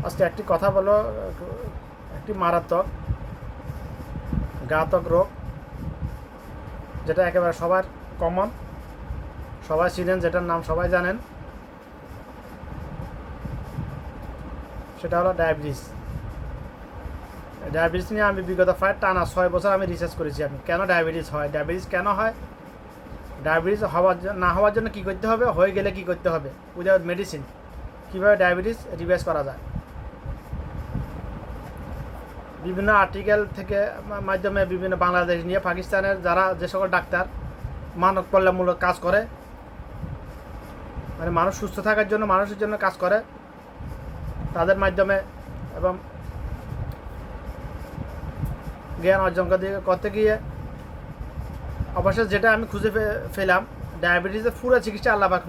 আজকে একটি কথা বলো, একটি মারাত্মক ঘাতক রোগ, যেটা একেবারে সবার কমন, সবাই চিনেন, যেটার নাম সবাই জানেন, সেটা হলো ডায়াবেটিস। ডায়াবেটিস নিয়ে আমি বিগত প্রায় টানা 6 বছর আমি রিসার্চ করেছি। আমি কেন ডায়াবেটিস হয়, ডায়াবেটিস কেন হয়, ডায়াবেটিস না হওয়ার জন্য কী করতে হবে, হয়ে গেলে কী করতে হবে, উইদাউট মেডিসিন কীভাবে ডায়াবেটিস রিভার্স করা যায়। বিভিন্ন আর্টিকেল থেকে মাধ্যমে বিভিন্ন বাংলাদেশ নিয়ে পাকিস্তানের যারা যে সকল ডাক্তার মানব কল্যাণমূলক কাজ করে, মানে মানুষ সুস্থ থাকার জন্য, মানুষের জন্য কাজ করে, তাদের মাধ্যমে এবং জ্ঞান অর্জন করতে গিয়ে অবশ্য যেটা আমি খুঁজে পেলাম, ডায়াবেটিসের পুরো চিকিৎসা আল্লাহ পাক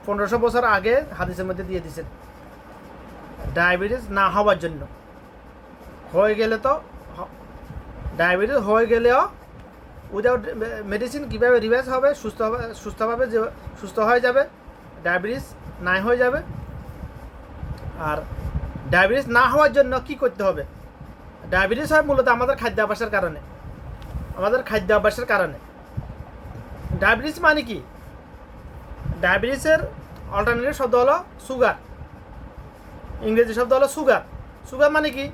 1500 বছর আগে হাদিসের মধ্যে দিয়ে দিয়েছেন। ডায়াবেটিস না হওয়ার জন্য, হয়ে গেলে তো ডায়াবেটিস হয়ে গেলেও উইদাউট মেডিসিন কীভাবে রিভার্স হবে, সুস্থভাবে যে সুস্থ হয়ে যাবে, ডায়াবেটিস নাই হয়ে যাবে। আর ডায়াবেটিস না হওয়ার জন্য কি করতে হবে, ডায়াবেটিস হয় মূলত আমাদের খাদ্যাভ্যাসের কারণে। ডায়াবেটিস মানে কি, ডায়াবেটিসের অল্টারনেটিভ শব্দ হলো সুগার, ইংরেজি শব্দ হলো সুগার। সুগার মানে কি,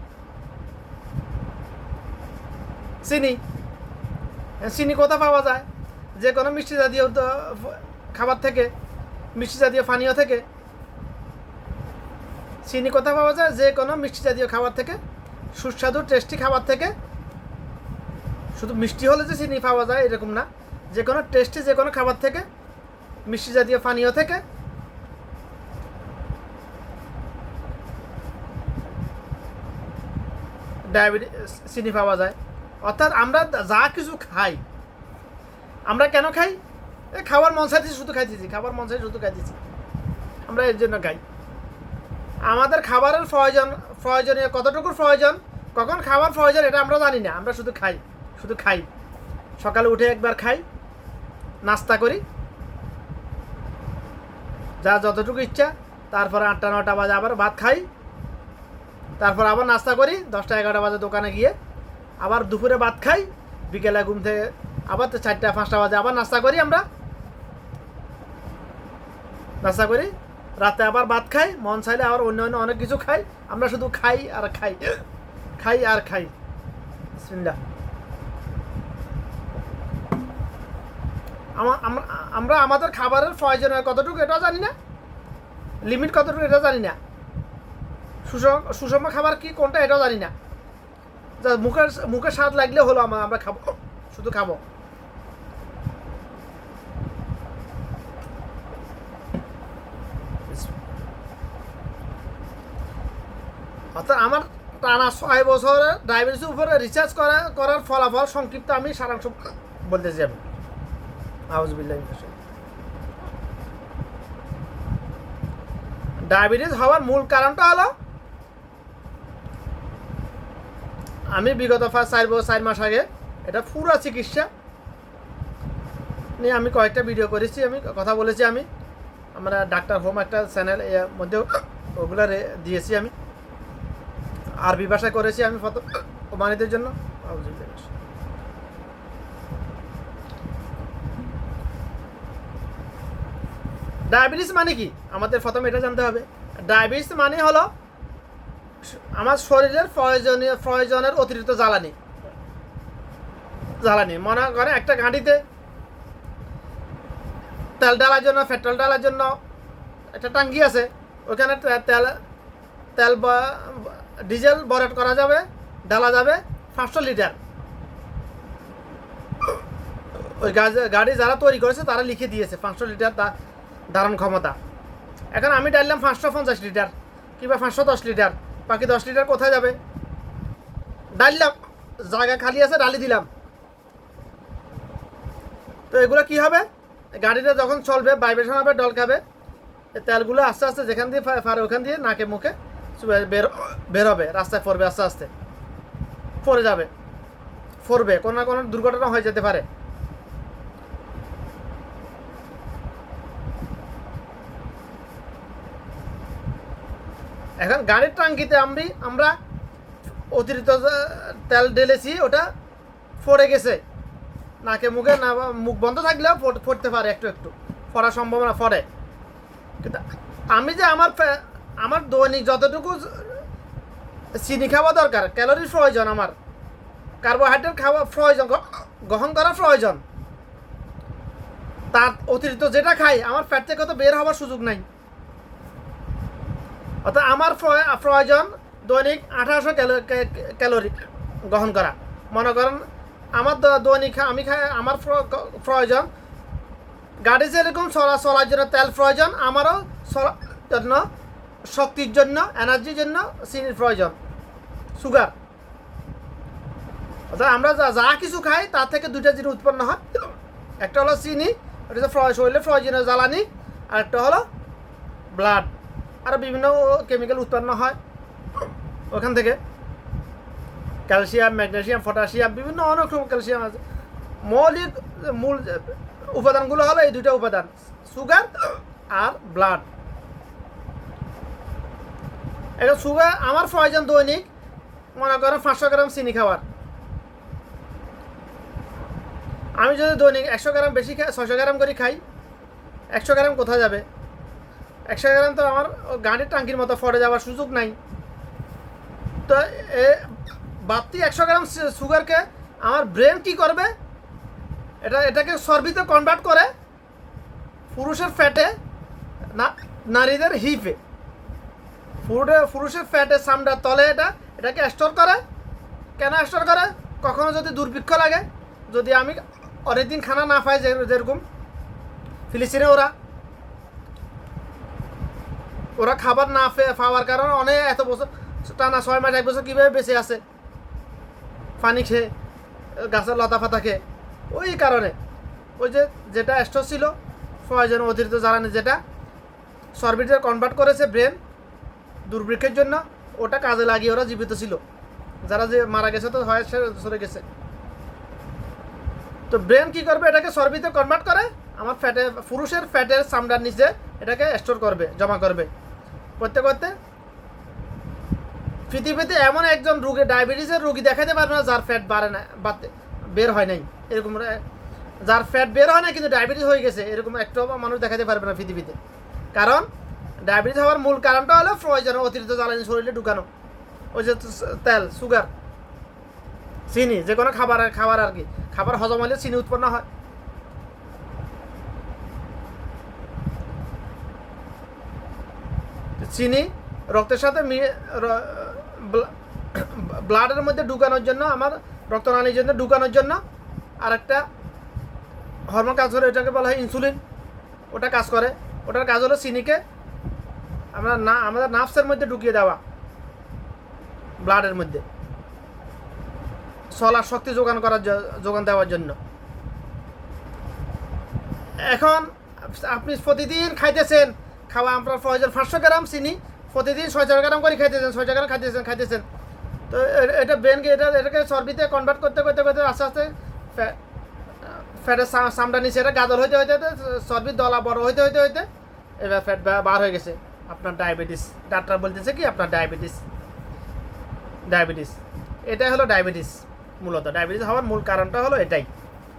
চিনি কোথা পাওয়া যায়, যে কোনো মিষ্টি জাতীয় খাবার থেকে, মিষ্টি জাতীয় পানীয় থেকে চিনি কোথা পাওয়া যায়, যে কোনো মিষ্টি জাতীয় খাবার থেকে, সুস্বাদু টেস্টি খাবার থেকে। শুধু মিষ্টি হলে যে চিনি পাওয়া যায় এরকম না, যে কোনো টেস্টি যে কোনো খাবার থেকে, মিষ্টি জাতীয় পানীয় থেকে ডায়াবেটিস চিনি পাওয়া যায়। অর্থাৎ আমরা যা কিছু খাই, আমরা কেন খাই, খাবার মন চাইতেছি শুধু খাইতেছি, আমরা এর জন্য খাই। আমাদের খাবারের প্রয়োজনীয় কতটুকুর প্রয়োজন, কখন খাবার প্রয়োজন এটা আমরা জানি না, আমরা শুধু খাই। সকালে উঠে একবার খাই, নাস্তা করি যা যতটুকু ইচ্ছা, তারপরে 8টা-9টা বাজে আবার ভাত খাই, তারপর আবার নাস্তা করি, 10টা-11টা বাজে দোকানে গিয়ে আবার দুপুরে ভাত খাই, বিকেলে ঘুম থেকে আবার 4টা-5টা বাজে আবার নাস্তা করি, রাতে আবার ভাত খাই, মন চাইলে আবার অন্য অনেক কিছু খাই। আমরা শুধু খাই আর খাই। বিসমিল্লাহ। আমরা আমাদের খাবারের প্রয়োজনীয় কতটুকু এটা জানি না, লিমিট কতটুকু এটা জানি না, সুষম খাবার কি কোনটা এটাও জানি না। যা মুখের স্বাদ লাগলে হলো আমরা খাবো, শুধু খাবো। অর্থাৎ আমার টানা 6 বছরে ডায়াবেটিসের উপরে রিসার্চ করার ফলাফল সংক্ষিপ্ত আমি সারাংশ বলতে যাবো। ডায়াবেটিস হওয়ার মূল কারণটা হলো, আমি বিগত 4 মাস আগে এটা পুরো চিকিৎসা নিয়ে আমি কয়েকটা ভিডিও করেছি, আমি কথা বলেছি। আমরা ডাক্তার হোম একটা চ্যানেল এর মধ্যে ওগুলো দিয়েছি, আমি আরবি ভাষায় করেছি আমি প্রমাণিতের জন্য। ডায়াবেটিস মানে কি, আমাদের প্রথমে এটা জানতে হবে। ডায়াবেটিস মানে হলো আমার শরীরের প্রয়োজনের অতিরিক্ত জ্বালানি। মনে করে একটা গাড়িতে তেল ডালার জন্য, পেট্রোল ডালার জন্য একটা টাঙ্কি আছে, ওখানে তেল বা ডিজেল ভরাট করা যাবে, ডালা যাবে 500 লিটার। ওই গাড়ি যারা তৈরি করেছে তারা লিখে দিয়েছে 500 লিটার ধারণ ক্ষমতা। এখন আমি ডাললাম 550 লিটার কিংবা 510 লিটার, বাকি 10 লিটার কোথায় যাবে? ডাললাম, জায়গা খালি আছে, ডালি দিলাম। তো এগুলো কি হবে, গাড়িটা যখন চলবে ভাইব্রেশন হবে, ডল খাবে, তেলগুলো আস্তে আস্তে যেখান দিয়ে পারে ওখান দিয়ে নাকে মুখে বের হবে, রাস্তায় পড়বে, আস্তে আস্তে পড়বে, কোনো না কোনো দুর্ঘটনা হয়ে যেতে পারে। এখন গাড়ির টাঙ্কিতে আমরা অতিরিক্ত তেল ঢেলেছি, ওটা ফোড়ে গেছে, নাকে মুখে না মুখ বন্ধ থাকলেও ফোড়তে পারে, একটু একটু ফোড়ার সম্ভাবনা ফোড়ে। কিন্তু আমি যে আমার দৈনিক যতটুকু চিনি খাওয়া দরকার, ক্যালোরির প্রয়োজন, আমার কার্বোহাইড্রেট খাওয়া প্রয়োজন, গ্রহণ করা প্রয়োজন, তার অতিরিক্ত যেটা খাই আমার ফ্যাট থেকে তো বের হওয়ার সুযোগ নাই। অর্থাৎ আমার প্রয়োজন দৈনিক 1800 ক্যালোরি গ্রহণ করা। মনে করেন আমার দৈনিক আমি খাই, আমার প্রয়োজন গাড়ি যেরকম চলার জন্য তেল প্রয়োজন, আমারও চলার জন্য, শক্তির জন্য, এনার্জির জন্য চিনির প্রয়োজন, সুগার। অর্থাৎ আমরা যা কিছু খাই তার থেকে দুইটা জিনিস উৎপন্ন হয়, একটা হলো চিনি, এটা হচ্ছে শরীরের প্রয়োজনীয় জ্বালানি, আর একটা হলো ব্লাড। আর বিভিন্ন কেমিক্যাল উৎপন্ন হয় ওখান থেকে, ক্যালসিয়াম, ম্যাগনেসিয়াম, পটাশিয়াম, বিভিন্ন অনেক রকম ক্যালসিয়াম আছে। মূল উপাদানগুলো হলো এই দুইটা উপাদান, সুগার আর ব্লাড। এটা সুগার আমার প্রয়োজন দৈনিক মনে করেন 500 গ্রাম চিনি খাওয়ার। আমি যদি দৈনিক 100 গ্রাম বেশি খাই, 600 গ্রাম করে খাই, 100 গ্রাম কোথায় যাবে? 100 গ্রাম তো আমার গাড়ির টাঙ্কির মতো ফটে যাওয়ার সুযোগ নাই। তো বাড়তি 100 গ্রাম সুগারকে আমার ব্রেন কী করবে, এটাকে চর্বিতে কনভার্ট করে পুরুষের ফ্যাটে, নারীদের হিপে, পুরুষের ফ্যাটে চামড়ার তলে এটাকে স্টোর করে। কেন স্টোর করে? কখনো যদি দুর্ভিক্ষ লাগে, যদি আমি অনেকদিন খানা না পাই, যেরকম ফিলিস্তিনে ওরা খাবার না পাওয়ার কারণে অনেক এত বছর টানা 6 মাস 1 বছর কীভাবে বেঁচে আছে, পানি খেয়ে, গাছের লতা পাতা খেয়ে। ওই কারণে ওই যেটা স্টোর ছিল প্রয়োজন অতিরিক্ত জ্বালানি, যেটা চর্বিতে কনভার্ট করেছে ব্রেন দুর্ভিক্ষের জন্য, ওটা কাজে লাগিয়ে ওরা জীবিত ছিল। যারা যে মারা গেছে তো হয় সরে গেছে। তো ব্রেন কি করবে, এটাকে চর্বিতে কনভার্ট করে আমার ফ্যাটে, পুরুষের ফ্যাটের চামড়ার নিচে এটাকে স্টোর করবে, জমা করবে। করতে করতে পৃথিবীতে এমন একজন রোগী, ডায়াবেটিসের রোগী দেখাতে পারবে না যার ফ্যাট বের হয় নাই। এরকম যার ফ্যাট বের হয় না কিন্তু ডায়াবেটিস হয়ে গেছে, এরকম একটাও মানুষ দেখাতে পারবে না পৃথিবীতে। কারণ ডায়াবেটিস হওয়ার মূল কারণটা হলো প্রয়োজন অতিরিক্ত জ্বালানি শরীরে ঢুকানো, ওই যে তেল, সুগার, চিনি, যে কোনো খাবার আর কি, খাবার হজম হলে চিনি উৎপন্ন হয়। চিনি রক্তের সাথে ব্লাডের মধ্যে ঢুকানোর জন্য, আমার রক্তনালীর জন্য ঢুকানোর জন্য আরেকটা হরমোন কাজ করে, ওটাকে বলা হয় ইনসুলিন। ওটা কাজ করে, ওটার কাজ হলো চিনিকে আমাদের নার্ভসের মধ্যে ঢুকিয়ে দেওয়া, ব্লাডের মধ্যে চলার শক্তি যোগান দেওয়ার জন্য। এখন আপনি প্রতিদিন খাইতেছেন, খাওয়া আপনার প্রয়োজন 500 গ্রাম চিনি, প্রতিদিন 600 গ্রাম করে খাইতেছেন, 600 গ্রাম খাইতেছেন। তো এটা ব্রেনকে এটাকে চর্বিতে কনভার্ট করতে আস্তে আস্তে ফ্যাটের চামড়া নিচে এটা গাজল হইতে চর্বির দলা বড় হইতে এবার ফ্যাট বার হয়ে গেছে। আপনার ডায়াবেটিস, ডাক্তার বলতেছে কি আপনার ডায়াবেটিস। এটাই হলো ডায়াবেটিস। মূলত ডায়াবেটিস হওয়ার মূল কারণটা হলো এটাই,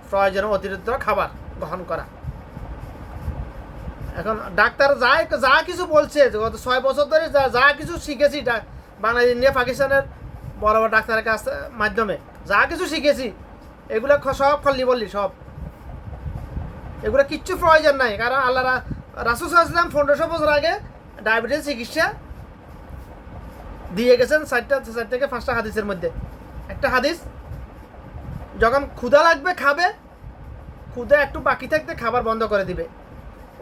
প্রয়োজনীয় অতিরিক্ত খাবার গ্রহণ করা। এখন ডাক্তার যা কিছু বলছে, গত 6 বছর ধরে যা কিছু শিখেছি বাংলাদেশ, ইন্ডিয়া, পাকিস্তানের বড় বড় ডাক্তারের কাছ মাধ্যমে যা কিছু শিখেছি, এগুলো সব খল্লি বললি, সব এগুলো কিচ্ছু প্রয়োজন নাই। কারণ আল্লাহ রাসূল সাল্লাল্লাহু আলাইহি ওয়াসাল্লাম 1500 বছর আগে ডায়াবেটিস চিকিৎসা দিয়ে গেছেন 4 থেকে 5টা হাদিসের মধ্যে। একটা হাদিস, যখন ক্ষুধা লাগবে খাবে, ক্ষুধা একটু বাকি থাকতে খাবার বন্ধ করে দিবে।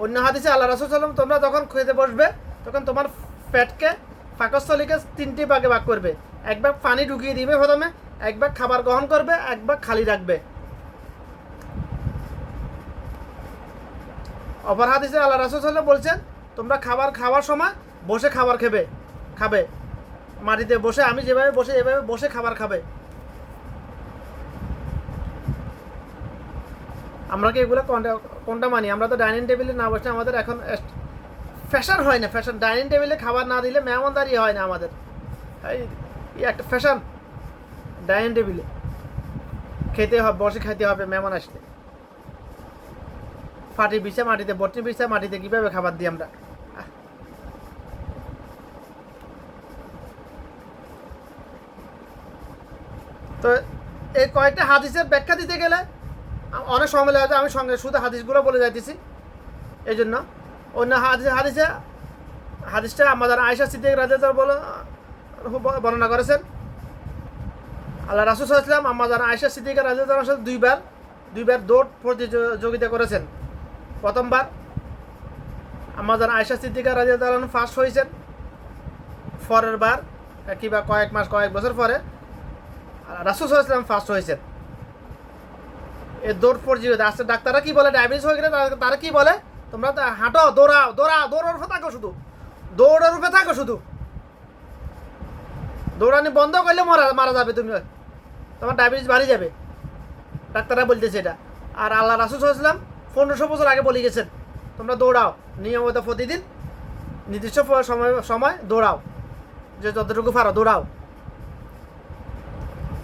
অন্য হাদিসে আল্লাহ রাসূল সাল্লাল্লাহু আলাইহি ওয়াসাল্লাম, তোমরা যখন খেতে বসবে তখন তোমার পেটকে, পাকস্থলীকে 3টি ভাগে ভাগ করবে। এক ভাগ পানি ঢুকিয়ে দিবে প্রথমে, এক ভাগ খাবার গ্রহণ করবে, এক ভাগ খালি রাখবে। অপর হাদিসে আল্লাহ রাসূল সাল্লাল্লাহু আলাইহি ওয়াসাল্লাম বলছেন, তোমরা খাবার খাওয়ার সময় বসে খাবার খাবে, মাটিতে বসে, আমি যেভাবে বসে এভাবে বসে খাবার খাবে। আমরা কি এগুলো কোনটা মানি? আমরা তো ডাইনিং টেবিলে না বসে আমাদের এখন ফ্যাশন হয় না, ফ্যাশন ডাইনিং টেবিলে খাবার না দিলে মেহমানদারি হয় না আমাদের। এই একটা ফ্যাশন, ডাইনিং টেবিলে খেতে হবে, বসে খেতে হবে মেহমান আসলে। ফাটি বিছা মাটিতে, বটি বিছা মাটিতে কীভাবে খাবার দিই আমরা? তো এই কয়েকটা হাদিসের ব্যাখ্যা দিতে গেলে অনেক সময় লাগে। আমি সঙ্গে শুধু হাদিসগুলো বলে যাইতেছি এই জন্য। অন্য হাদিসটা আমাদের আয়েশা সিদ্দিক রাদিয়াল্লাহু বলে বর্ণনা করেছেন। আল্লাহ রাসূল সাল্লাল্লাহু আলাইহি ওয়াসাল্লাম আমাদের আয়েশা সিদ্দিক রাদিয়াল্লাহু সাথে দুইবার দৌড় প্রতিযোগিতা করেছেন। প্রথমবার আমাদের আয়েশা সিদ্দিক রাদিয়াল্লাহু ফার্স্ট হয়েছেন। পরের বার কিংবা কয়েক বছর পরে রাসূল সাল্লাল্লাহু আলাইহি ওয়াসাল্লাম ফার্স্ট হয়েছেন। এই দৌড় প্রতিযোগিতা আসছে। ডাক্তাররা কি বলে, ডায়াবেটিস হয়ে গেলে তারা কি বলে, তোমরা হাঁটো, দৌড়ার উপরে থাকো, শুধু দৌড়ের উপরে থাকো, শুধু দৌড়ানি বন্ধ করলে মারা যাবে, তুমি তোমার ডায়াবেটিস বাড়ি যাবে, ডাক্তাররা বলতেছে এটা। আর আল্লাহ রাসূল সাল্লাল্লাহু আলাইহি ওয়াসাল্লাম 1500 বছর আগে বলে গেছেন, তোমরা দৌড়াও নিয়মিত, প্রতিদিন নির্দিষ্ট সময় দৌড়াও, যে যতটুকু পারো দৌড়াও।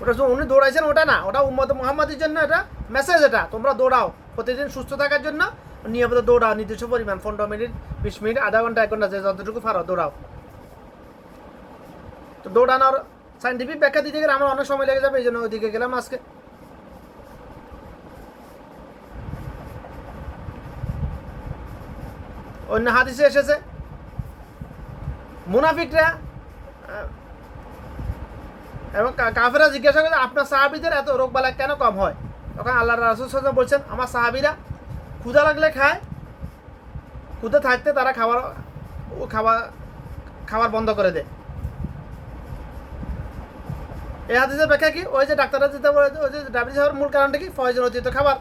ওটা উনি দৌড়াইছেন ওটা না, ওটা উম্মত মুহাম্মাদের জন্য এটা মেসেজ। এটা তোমরা দৌড়াও, প্রতিদিন সুস্থ থাকার জন্য নিয়মিত দৌড়াও, নির্দিষ্ট পরিমাণ 15 মিনিট, 20 মিনিট, আধা ঘন্টা, 1 ঘন্টা, যে যতটুকু পারো দৌড়াও। তো দৌড়ানোর সাইন্টিফিক ব্যাখ্যা দিতে গেলে আমার অনেক সময় লেগে যাবে, এই জন্য ওইদিকে গেলাম আজকে। অন্য হাদিসে এসেছে মুনাফিকরা এবং কাফেররা জিজ্ঞাসা করে, আপনার সাহাবীদের এত রোগবালাই কেন কম হয়? তখন আল্লাহ রাসূল সাল্লাল্লাহু আলাইহি ওয়াসাল্লাম বলছেন, আমার সাহাবীরা ক্ষুধা লাগলে খায়, ক্ষুধা থাকতে তারা খাবার বন্ধ করে দেয়। এই হাদিসের ব্যাখ্যা কি? ওই যে ডাক্তাররা যেটা বলে, ওই যে ডায়াবেটিস হওয়ার মূল কারণটা কি? প্রয়োজন অতিরিক্ত খাবার।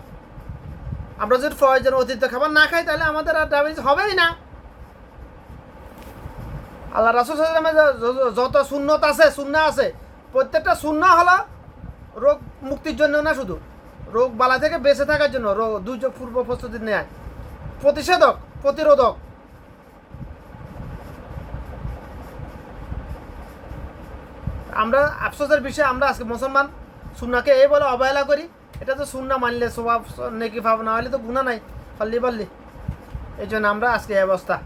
আমরা যদি প্রয়োজন অতিরিক্ত খাবার না খাই, তাহলে আমাদের আর ডায়াবেটিস হবেই না। আল্লাহ রাসূল সাল্লাল্লাহু আলাইহি ওয়াসাল্লামের যত সুন্নাহ আছে, প্রত্যেকটা সুন্নাহ হলো রোগ মুক্তির জন্য না, শুধু রোগ বালা থেকে বেঁচে থাকার জন্য, দুর্যোগ পূর্ব প্রস্তুতি নেয়, প্রতিরোধক। আমরা আফসোসের বিষয়ে আমরা আজকে মুসলমান সুন্নাহকে এই বলে অবহেলা করি। এটা তো সুন্নাহ মানলে সওয়াব নেকি পাবো, না হলে তো গুনাহ নাই, পারলি। এই জন্য আমরা আজকে এই অবস্থা।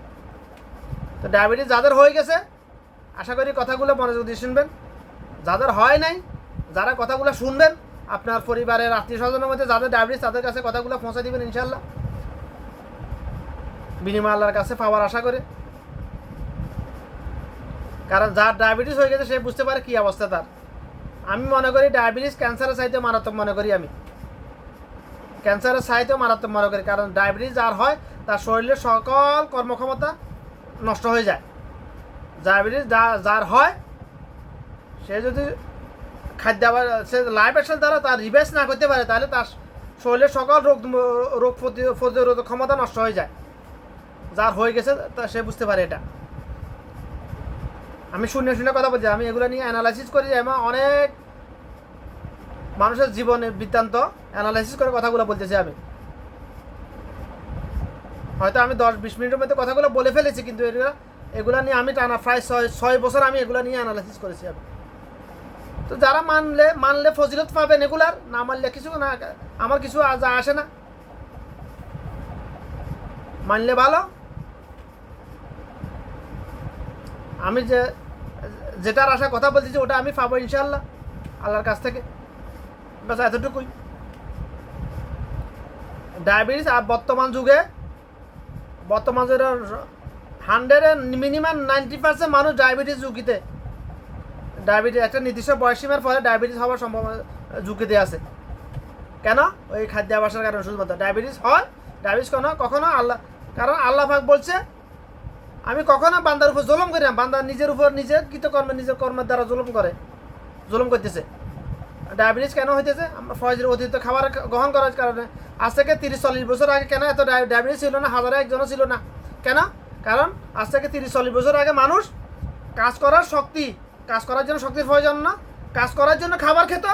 তো ডায়াবেটিস যাদের হয়ে গেছে, আশা করি কথাগুলো মনোযোগ দিয়ে শুনবেন। যাদের হয় নাই, যারা কথাগুলো শুনবেন, আপনার পরিবারের আত্মীয় স্বজনের মধ্যে যাদের ডায়াবেটিস, তাদের কাছে কথাগুলো পৌঁছে দিবেন ইনশাল্লাহ। বিনিময় আল্লাহর কাছে পাওয়ার আশা করে। কারণ যার ডায়াবেটিস হয়ে গেছে সে বুঝতে পারে কী অবস্থা তার। আমি মনে করি ডায়াবেটিস ক্যান্সারের চাইতেও মারাত্মক মনে করি আমি। ক্যান্সারের চাইতেও মারাত্মক মনে করি। কারণ ডায়াবেটিস যার হয়, তার শরীরের সকল কর্মক্ষমতা নষ্ট হয়ে যায়। ডায়াবেটিস যার হয়, সে যদি সে লাইফ স্টাইল দ্বারা তার রিভাইজ না করতে পারে, তাহলে তার শরীরের সকল রোগ প্রতিরোধক ক্ষমতা নষ্ট হয়ে যায়। যার হয়ে গেছে তা সে বুঝতে পারে এটা। আমি শুনে কথা বলছি, আমি এগুলো নিয়ে অ্যানালাইসিস করি এবং অনেক মানুষের জীবনে বৃত্তান্ত অ্যানালাইসিস করে কথাগুলো বলতেছি আমি। হয়তো আমি 10-20 মিনিটের মধ্যে কথাগুলো বলে ফেলেছি, কিন্তু এগুলো নিয়ে আমি টানা প্রায় 6 বছর আমি এগুলো নিয়ে অ্যানালাইসিস করেছি আমি। তো যারা মানলে ফজিলত পাবেন, এগুলার না মানলে কিছু না, আমার কিছু আসে না। মানলে ভালো। আমি যেটার আশা কথা বলতেছি ওটা আমি পাবো ইনশাল্লাহ আল্লাহর কাছ থেকে, বাস এতটুকুই। ডায়াবেটিস আর বর্তমান যুগে 100 মিনিমাম 90% মানুষ ডায়াবেটিস ঝুঁকিতে। ডায়াবেটিস একটা নির্দিষ্ট বয়সীমার পরে ডায়াবেটিস হওয়ার সম্ভাবনা ঝুঁকিতে আছে। কেন? ওই খাদ্যাভ্যাসের কারণে শুধুমাত্র ডায়াবেটিস হয়। ডায়াবেটিস কখনো কারণ আল্লাহ পাক বলছে, আমি কখনো বান্দার উপর জুলুম করি না। বান্দা নিজের উপর নিজের কর্মের দ্বারা জুলুম করতেছে। ডায়াবেটিস কেন হইতেছে? আমরা ফয়জের অতিরিক্ত খাবার গ্রহণ করার কারণে। আজ থেকে 30-40 বছর আগে কেন এত ডায়াবেটিস ছিল না? হাজারে একজনও ছিল না। কেন? কারণ আজ থেকে 30-40 বছর আগে মানুষ কাজ করার জন্য শক্তির প্রয়োজন না, কাজ করার জন্য খাবার খেত।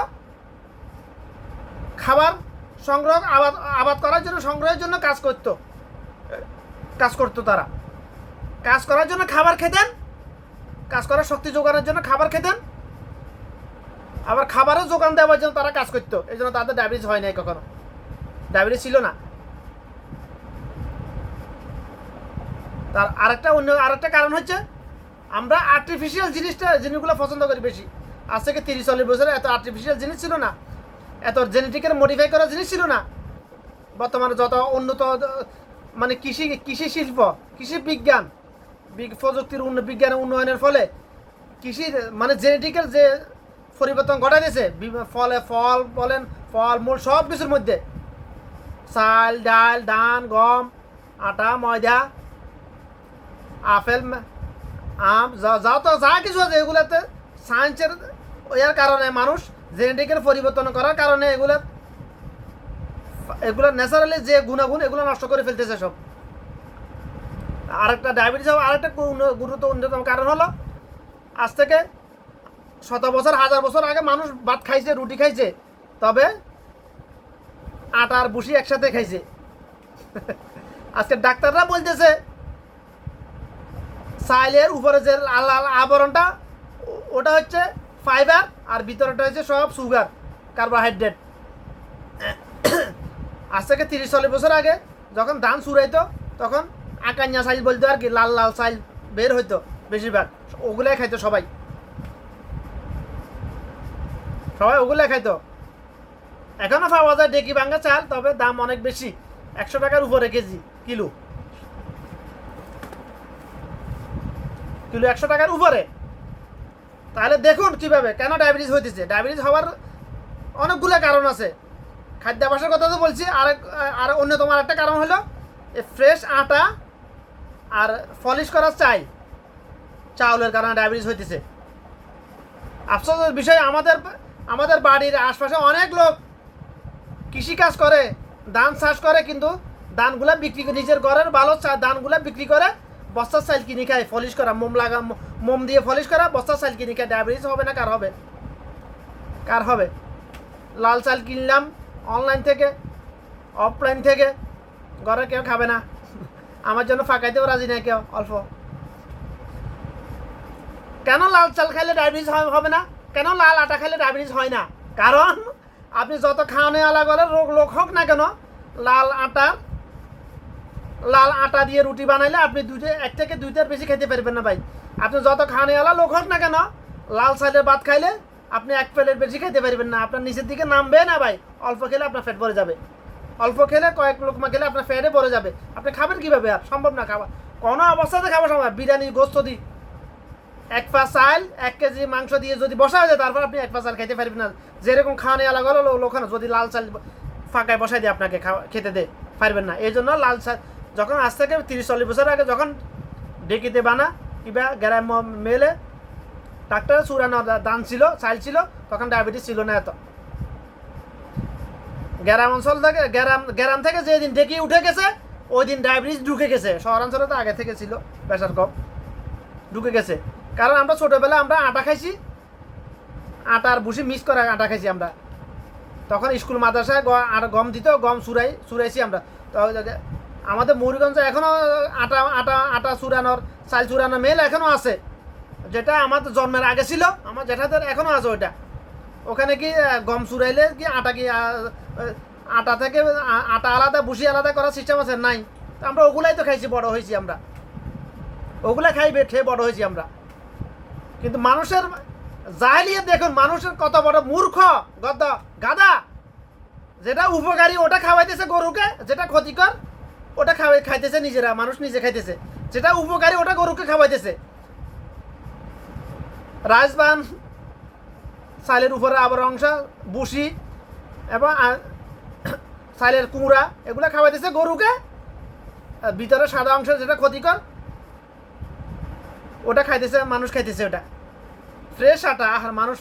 খাবার সংগ্রহ, আবাদ করার জন্য, সংগ্রহের জন্য কাজ করতো তারা। কাজ করার জন্য খাবার খেতেন, কাজ করার শক্তি যোগানোর জন্য খাবার খেতেন, আবার খাবারও যোগান দেওয়ার জন্য তারা কাজ করতো, এই জন্য তাদের ডায়াবেটিস হয় নাই, কখনো ডায়াবেটিস ছিল না। তার আরেকটা কারণ হচ্ছে আমরা আর্টিফিশিয়াল জিনিসগুলো পছন্দ করি বেশি। আজ থেকে 30-40 বছরে এত আর্টিফিশিয়াল জিনিস ছিল না, এত জেনেটিক্যাল মডিফাই করা জিনিস ছিল না। বর্তমানে যত উন্নত মানে কৃষি শিল্প, কৃষি বিজ্ঞান, প্রযুক্তির বিজ্ঞানের উন্নয়নের ফলে কৃষির মানে জেনেটিক্যাল যে পরিবর্তন ঘটা দিয়েছে, ফল বলেন, ফল মূল সব কিছুর মধ্যে, চাল ডাল ধান গম আটা ময়দা আপেল আম যা কিছু আছে এগুলোতে সায়েন্সের এর কারণে, মানুষ জেনেটিক্যাল পরিবর্তন করার কারণে এগুলো ন্যাচারালি যে গুণাগুণ এগুলো নষ্ট করে ফেলতেছে সব। আরেকটা ডায়াবেটিস হওয়ার আরেকটা অন্যতম কারণ হলো আজ থেকে 100 বছর 1000 বছর আগে মানুষ ভাত খাইছে, রুটি খাইছে, তবে আটা আর ভুসি একসাথে খাইছে। আজকে ডাক্তাররা বলতেছে চাইলের উপরে যে লাল লাল আবরণটা ওটা হচ্ছে ফাইবার, আর ভিতরেটা হচ্ছে সব সুগার, কার্বোহাইড্রেট। আজ থেকে 30-40 বছর আগে যখন ধান চুরাইতো তখন আকান্যা চাইল বলতো, আর কি লাল লাল চাইল বের হইতো বেশিরভাগ, ওগুলাই খাইতো সবাই ওগুলাই খাইতো। এখনো পাওয়া যায় ডেকি ভাঙ্গা চাল, তবে দাম অনেক বেশি, 100 টাকার উপরে কেজি, কিলো 100 টাকার উপরে। তাহলে দেখুন কিভাবে কেন ডায়াবেটিস হইতেছে। ডায়াবেটিস হওয়ার অনেকগুলো কারণ আছে, খাদ্যাভ্যাসের কথা তো বলছি, আর অন্যতম একটা কারণ হলো ফ্রেশ আটা আর পলিশ করা চাউলের কারণে ডায়াবেটিস হইতেছে। আফসোসের বিষয় আমাদের বাড়ির আশপাশে অনেক লোক কৃষিকাজ করে, ধান চাষ করে, কিন্তু ধানগুলা বিক্রি করে, নিজের ঘরের ভালো ধানগুলা বিক্রি করে বস্তার চাল কিনে খায়, পলিশ করা মোম দিয়ে পলিশ করা বস্তার চাল কিনে খায়। ডায়াবেটিস হবে না? কার হবে? লাল চাল কিনলাম অনলাইন থেকে, অফলাইন থেকে, ঘরে কেউ খাবে না, আমার জন্য ফাঁকাইতেও রাজি নাই কেউ, অল্প। কেন লাল চাল খাইলে ডায়াবেটিস হবে না? কেন লাল আটা খাইলে ডায়াবেটিস হয় না? কারণ আপনি যত খাওয়ানোওয়ালা গেলে লোক হোক না কেন, লাল আটা দিয়ে রুটি বানাইলে আপনি 1 থেকে 2টার বেশি খেতে পারবেন না ভাই। আপনি যত খাওয়ানোওয়ালা লোক হোক না কেন, লাল চালের ভাত খাইলে আপনি 1 প্লেটের বেশি খেতে পারবেন না, আপনার নিচের দিকে নামবে না ভাই। অল্প খেলে আপনার পেট ভরে যাবে, অল্প খেলে কয়েক লোকমা খেলে আপনার পেটে ভরে যাবে। আপনি খাবেন কীভাবে? আর সম্ভব না খাওয়া, কোনো অবস্থাতে খাওয়া সম্ভব। বিরিয়ানি গোস্ত দিই 1 পা চাল 1 কেজি মাংস দিয়ে যদি বসা হয়ে যায়, তারপর আপনি 1 পা চাল খেতে পারবেন না। যেরকম খাওয়ানোওয়ালা গেল লোখানো যদি লাল চাল ফাঁকায় বসাই দিয়ে আপনাকে খেতে দে, পারবেন না। এই জন্য লাল চাল যখন আজ থেকে 30-40 বছর আগে যখন ডেকিতে বানা কিংবা গ্রাম মেলে ডাক্তার চুরানো দান ছিল, চাইল ছিল, তখন ডায়াবেটিস ছিল না এত। গ্রাম অঞ্চল থেকে গ্রাম থেকে যেদিন ডেকি উঠে গেছে ওই দিন ডায়াবেটিস ঢুকে গেছে। শহরাঞ্চলে তো আগে থেকে ছিল, প্রেশার কম ঢুকে গেছে। কারণ আমরা ছোটোবেলায় আমরা আটা খাইছি, আটা আর ভুসি মিক্স করে আটা খাইছি আমরা। তখন স্কুল মাদ্রাসায় গম দিত, গম চুরাইছি আমরা। তো আমাদের মুড়িগঞ্জে এখনও আটা চুরানোর চাল চুরানোর মেল এখনও আছে, যেটা আমাদের জন্মের আগে ছিল, আমার জেঠাদের এখনও আছে ওইটা। ওখানে কি গম চুরাইলে কি আটা থেকে আটা আলাদা ভুসি আলাদা করার সিস্টেম আছে? নাই। তো আমরা ওগুলাই তো খাইছি, বড় হয়েছি আমরা, ওগুলা খেয়ে বড় হয়েছি আমরা। কিন্তু মানুষের জাহেলিয়াত দেখুন, মানুষের কত বড় মূর্খ গাদা। যেটা উপকারী ওটা খাওয়াইতেছে গরুকে, যেটা ক্ষতিকর ওটা খাইতেছে নিজেরা, মানুষ নিজে খাইতেছে। যেটা উপকারী ওটা গরুকে খাওয়াইতেছে। রাজবান চালের উপরে আবার অংশ বুসি এবং চালের কুমড়া এগুলো খাওয়াইতেছে গরুকে, ভিতরে সাদা অংশ যেটা ক্ষতিকর ওটা খাইতেছে মানুষ, খাইতেছে ওটা ফ্রেশ আটা। আর মানুষ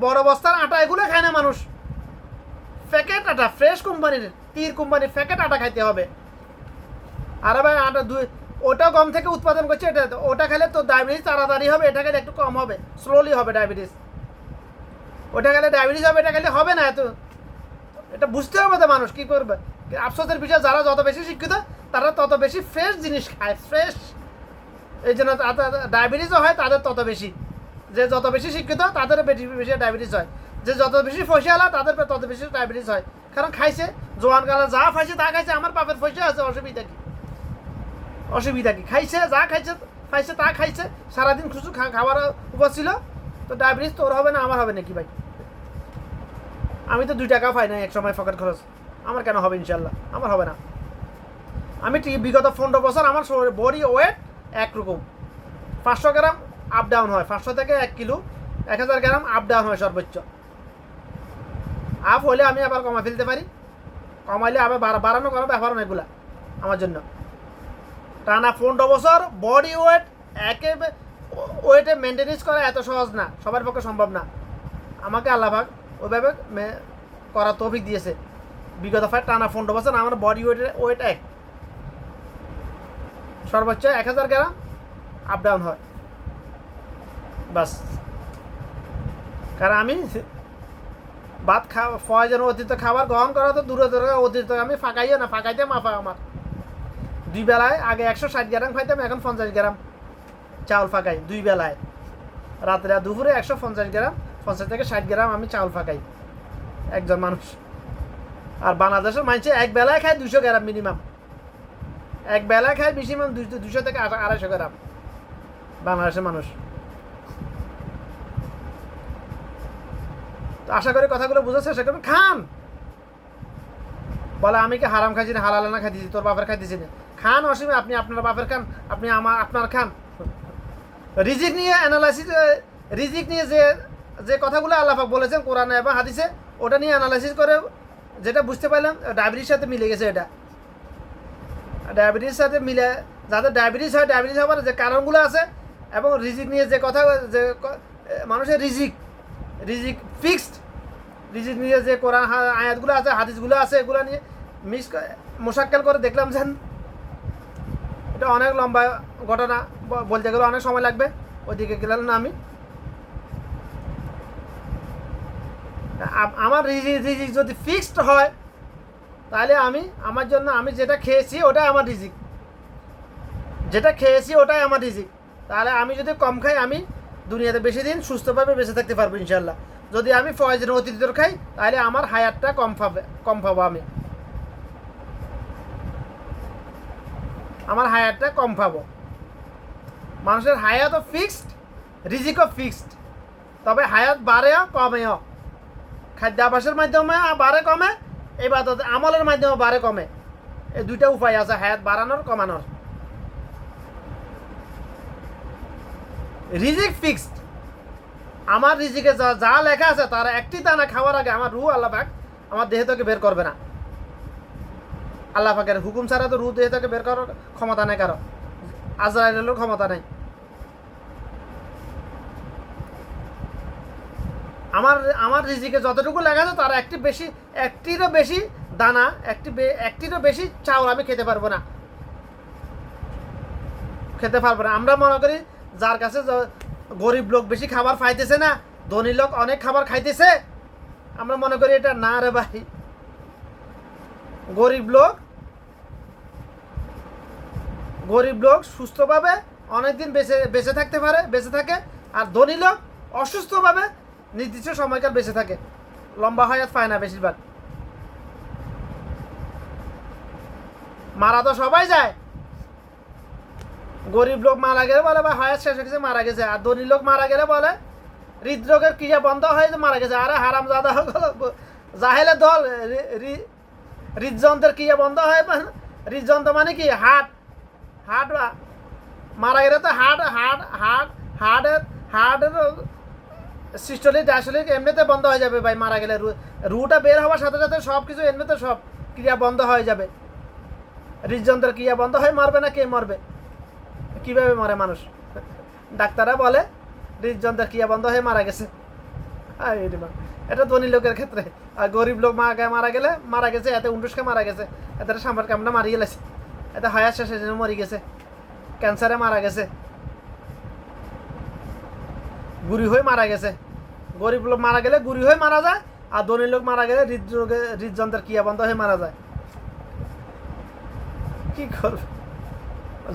বড় বস্তার আটা এগুলো খায় না মানুষ, প্যাকেট আটা, ফ্রেশ কোম্পানির, তীর কোম্পানির প্যাকেট আটা খাইতে হবে। আর ভাই আটা ওটা গম থেকে উৎপাদন করছে, ওটা খেলে তো ডায়াবেটিস তাড়াতাড়ি হবে, এটা খেলে একটু কম হবে, স্লোলি হবে ডায়াবেটিস। ওটা খেলে ডায়াবেটিস হবে, এটা খেলে হবে না। এত এটা বুঝতে হবে তো, মানুষ কী করবে? আফসোসের বিষয় যারা যত বেশি শিক্ষিত তারা তত বেশি ফ্রেশ জিনিস খায়, ফ্রেশ। এই জন্য ডায়াবেটিসও হয় তাদের তত বেশি, যে যত বেশি শিক্ষিত তাদের বেশি বেশি ডায়াবেটিস হয়, যে যত বেশি ফসিয়ালা তাদের তত বেশি ডায়াবেটিস হয়। কারণ খাইছে জোয়ানকালে যা খাইছে তা খাইছে, আমার বাপের পয়সা আছে, অসুবিধা কি? অসুবিধা কি? খাইছে যা খাইছে খাইছে তা খাইছে, সারাদিন খুশু খাবার উপর ছিল, তো ডায়াবেটিস তোর হবে না আমার হবে নাকি ভাই? আমি তো 2 টাকা পাই না এক সময় পকেট খরচ, আমার কেন হবে? ইনশাল্লাহ আমার হবে না। আমি বিগত 15 বছর আমার বডি ওয়েট একরকম, 500 গ্রাম আপ ডাউন হয়, 500 থেকে 1 কিলো 1000 গ্রাম আপ ডাউন হয় সর্বোচ্চ। আপ হলে আমি আবার কমা ফেলতে পারি, কমাইলে আবার বাড়ানো কোনো ব্যাপার না এগুলা আমার জন্য। টানা 15 বছর বডি ওয়েট একেবারে ওয়েটে মেনটেনেন্স করা এত সহজ না, সবার পক্ষে সম্ভব না। আমাকে আল্লাহ পাক ওইভাবে করার তৌফিক দিয়েছে। বিগত টানা 15 বছর আমার বডি ওয়েট সর্বোচ্চ 1000 গ্রাম আপ ডাউন হয় বাস। কারণ আমি ভাত প্রয়োজন অতিরিক্ত খাবার গ্রহণ করা তো দূরে দূরে, অতিরিক্ত আমি ফাঁকাইও না, ফাঁকাইতে মাফা আমার 2 বেলায়। আগে 160 গ্রাম খাইতাম, এখন 50 গ্রাম চাউল ফাঁকাই 2 বেলায়। রাত্রে আর দুপুরে 150 গ্রাম, 50 থেকে 60 গ্রাম আমি চাউল ফাঁকাই একজন মানুষ। আর বাংলাদেশের মানুষ এক বেলায় খায় 200 গ্রাম মিনিমাম, এক বেলায় খায় মিনিমাম 200 থেকে 250 গ্রাম বাংলাদেশের মানুষ। তো আশা করি কথাগুলো বুঝার চেষ্টা করবেন। খান, বলে আমি কি হারাম খাইছি না হালাল না খাইতেছি, তোর বাপের খাইতেছি না, খান, অসীমে আপনি আপনার বাপের খান, আপনি আপনার খান। রিজিক নিয়ে অ্যানালাইসিস, রিজিক নিয়ে যে কথাগুলো আল্লাহ পাক বলেছেন কোরআনে এবং হাদিসে, ওটা নিয়ে অ্যানালাইসিস করে যেটা বুঝতে পারলাম ডায়াবেটিস সাথে মিলে গেছে। এটা ডায়াবেটিস সাথে মিলে, যাদের ডায়াবেটিস হয়, ডায়াবেটিস হওয়ার যে কারণগুলো আছে, এবং রিজিক নিয়ে যে কথা, যে মানুষের রিজিক ফিক্সড, রিজিক নিয়ে যে কোরআন আয়াতগুলো আছে, হাদিসগুলো আছে, এগুলো নিয়ে মোশাক্কেল করে দেখলাম যেন এটা অনেক লম্বা ঘটনা, বলতে গেলে অনেক সময় লাগবে, ওইদিকে গেলাম না আমি। আমার রিজিক যদি ফিক্সড হয় তাহলে আমার জন্য আমি যেটা খেয়েছি ওটাই আমার রিজিক, যেটা খেয়েছি ওটাই আমার রিজিক। তাহলে আমি যদি কম খাই, আমি দুনিয়াতে বেশি দিন সুস্থভাবে বেঁচে থাকতে পারবো ইনশাল্লাহ। যদি আমি প্রয়োজন অতিরিক্ত খাই তাহলে আমার হায়াতটা কম পাবো, আমার হায়াতটা কম পাবো। মানুষের হায়াতও ফিক্সড, রিজিকও ফিক্সড, তবে হায়াত বাড়েও কমেও। খাদ্যাভ্যাসের মাধ্যমে বাড়ে কমে, ইবাদত আমলের মাধ্যমে বাড়ে কমে, এই 2টা উপায় আছে হায়াত বাড়ানোর কমানোর। রিজিক ফিক্সড, আমার রিজিকে যা লেখা আছে তার একটি দানা খাওয়ার আগে আমার রুহ আল্লাহ পাক আমার দেহ থেকে বের করবে না। আল্লাহ পাকের হুকুম ছাড়া তো রুহ দেহ থেকে বের করার ক্ষমতা নেই কারো, আজরাইলেরও ক্ষমতা নেই। আমার রিজিকে যতটুকু লেখা আছে তার একটিরও বেশি দানা, একটিরও বেশি চাউল আমি খেতে পারবো না। আমরা মনে করি যার কাছে গরিব লোক বেশি খাবার পাইতেছে না, ধনী লোক অনেক খাবার খাইতেছে, আমরা মনে করি এটা না রে ভাই। গরিব লোক সুস্থভাবে অনেকদিন বেঁচে থাকতে পারে, বেঁচে থাকে, আর ধনী লোক অসুস্থভাবে নির্দিষ্ট সময়কাল বেঁচে থাকে, লম্বা হায়াত পায় না বেশিরভাগ। মারা তো সবাই যায়, গরিব লোক মারা গেলে বলে ভাই হায়াত শেষ হয়ে গেছে মারা গেছে, আর ধনী লোক মারা গেলে বলে হৃদরোগের ক্রিয়া বন্ধ হয়ে মারা গেছে। আরে হারাম জাদা জাহেলে দল, হৃদযন্ত্রের ক্রিয়া বন্ধ হয়, হৃদযন্ত্র মানে কি হার্ট মারা গেলে তো হার্টের সিস্টোলিক ডায়াস্টোলিক এমনিতে বন্ধ হয়ে যাবে ভাই। মারা গেলে রুটা বের হওয়ার সাথে সাথে সব কিছু এমনিতে সব ক্রিয়া বন্ধ হয়ে যাবে। হৃদযন্ত্রের ক্রিয়া বন্ধ হয়ে মরবে না, কে মরবে? কিভাবে মরে মানুষ? ডাক্তাররা বলে হৃদযন্ত্রের ক্রিয়া বন্ধ হয়ে মারা গেছে। এটা ধনী লোকের ক্ষেত্রে। আর গরিব লোক মারা গেছে এতে উন্ডুসকে মারা গেছে, এতে সাম্বার কামড়া মারি গেছে, এতে হায়াত শেষের জন্য মরে গেছে, ক্যান্সারে মারা গেছে, গুড়ি হয়ে মারা গেছে। গরিব লোক মারা গেলে গুড়ি হয়ে মারা যায়, আর ধনী লোক মারা গেলে হৃদযন্ত্রের ক্রিয়া বন্ধ হয়ে মারা যায়। কি করবে,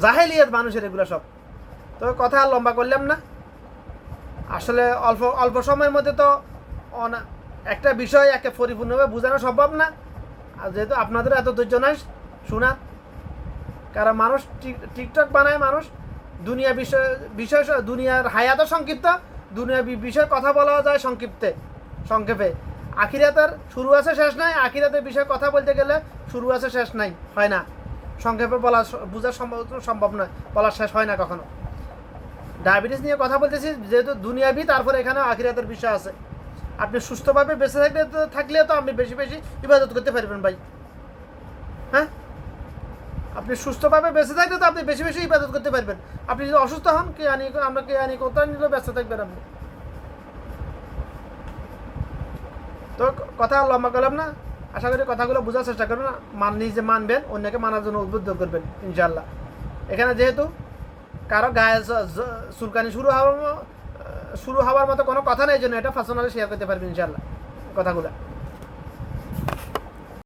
জাহেলিয়াত মানুষের এগুলো সব। তো কথা আর লম্বা করলাম না। আসলে অল্প অল্প সময়ের মধ্যে তো একটা বিষয় একে পরিপূর্ণভাবে বোঝানো সম্ভব না। আর যেহেতু আপনাদের এত ধৈর্য নাই শোনা, কারণ মানুষ টিকটক বানায়, মানুষ দুনিয়া বিষয় বিষয় দুনিয়ার হায়াতও সংক্ষিপ্ত, দুনিয়া বিষয়ে কথা বলা যায় সংক্ষেপে। আখিরাতের শুরু আছে শেষ নাই, আখিরাতের বিষয়ে কথা বলতে গেলে শুরু আছে শেষ নাই, হয় না। সংক্ষেপে বোঝা সম্ভব নয়, বলা শেষ হয় না কখনো। ডায়াবেটিস নিয়ে কথা বলতেছি যেহেতু দুনিয়াবি, তারপরে এখানেও আখিরাতের বিষয় আছে। আপনি সুস্থভাবে বেঁচে থাকলে তো আপনি বেশি বেশি ইবাদত করতে পারবেন ভাই। হ্যাঁ, আপনি সুস্থভাবে বেঁচে থাকলে তো আপনি বেশি বেশি ইবাদত করতে পারবেন। আপনি যদি অসুস্থ হন, আমরা কোথাও নিলেও ব্যস্ত থাকবেন আপনি। তো কথা লম্বা করলাম না, আশা করি কথাগুলো বোঝার চেষ্টা করবেন, নিজে মানবেন, অন্যকে মানার জন্য উদ্বুদ্ধ করবেন ইনশাল্লাহ। এখানে যেহেতু কারো গায়ে চুলকানি শুরু হওয়ার মতো কোনো কথা নেই, জন্য এটা পার্সোনালি শেয়ার করতে পারবেন ইনশাল্লাহ কথাগুলো।